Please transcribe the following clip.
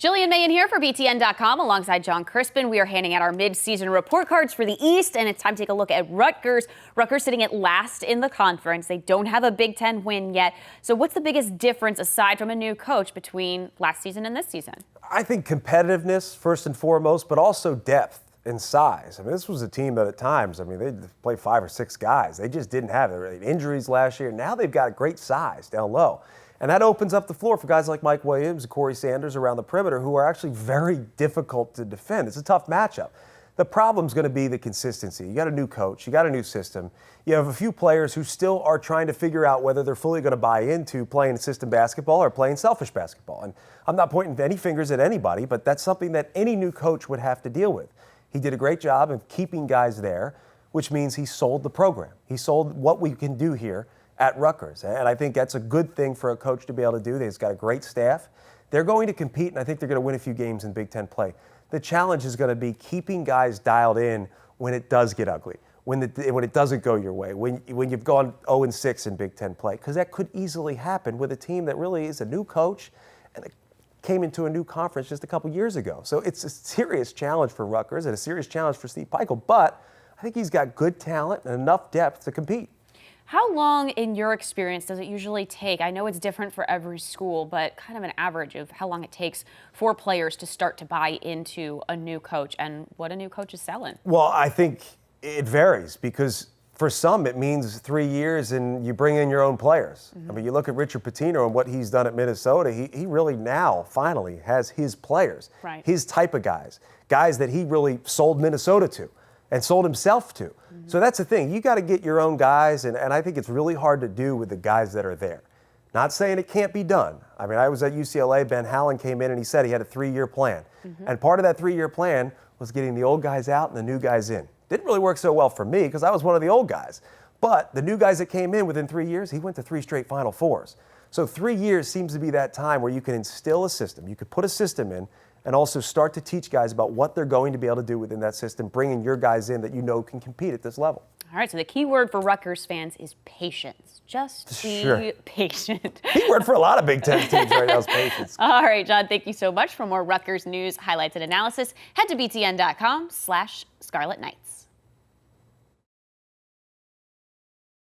Jillian Mahen here for BTN.com alongside John Crispin. We are handing out our mid-season report cards for the East, and it's time to take a look at Rutgers. Rutgers sitting at last in the conference. They don't have a Big Ten win yet. So what's the biggest difference aside from a new coach between last season and this season? I think competitiveness first and foremost, but also depth and size. I mean, this was a team that at times, they played 5 or 6 guys. They just didn't have it. Injuries last year. Now they've got great size down low. And that opens up the floor for guys like Mike Williams and Corey Sanders around the perimeter who are actually very difficult to defend. It's a tough matchup. The problem's going to be the consistency. You got a new coach. You got a new system. You have a few players who still are trying to figure out whether they're fully going to buy into playing system basketball or playing selfish basketball. And I'm not pointing any fingers at anybody, but that's something that any new coach would have to deal with. He did a great job of keeping guys there, which means he sold the program. He sold what we can do here at Rutgers. And I think that's a good thing for a coach to be able to do. He's got a great staff. They're going to compete, and I think they're going to win a few games in Big Ten play. The challenge is going to be keeping guys dialed in when it does get ugly, when it doesn't go your way, when you've gone 0-6 in Big Ten play, because that could easily happen with a team that really is a new coach and it came into a new conference just a couple years ago. So it's a serious challenge for Rutgers and a serious challenge for Steve Pikiell, but I think he's got good talent and enough depth to compete. How long, in your experience, does it usually take? I know it's different for every school, but kind of an average of how long it takes for players to start to buy into a new coach and what a new coach is selling. Well, I think it varies because for some it means 3 years and you bring in your own players. I mean, you look at Richard Pitino and what he's done at Minnesota. He really now finally has his players, right, his type of guys that he really sold Minnesota to and sold himself to. So that's the thing. You got to get your own guys, and I think it's really hard to do with the guys that are there. Not saying it can't be done. I mean, I was at UCLA. Ben Hallen came in and he said he had a 3-year plan. And part of that 3-year plan was getting the old guys out and the new guys in. Didn't really work so well for me because I was one of the old guys. But the new guys that came in within 3 years, he went to 3 straight Final Fours. So 3 years seems to be that time where you can instill a system. You could put a system in and also start to teach guys about what they're going to be able to do within that system, bringing your guys in that you know can compete at this level. All right, so the key word for Rutgers fans is patience. Just be patient. Key word for a lot of Big Ten teams right now is patience. All right, John, thank you so much. For more Rutgers news, highlights, and analysis, head to btn.com/Scarlet Knights.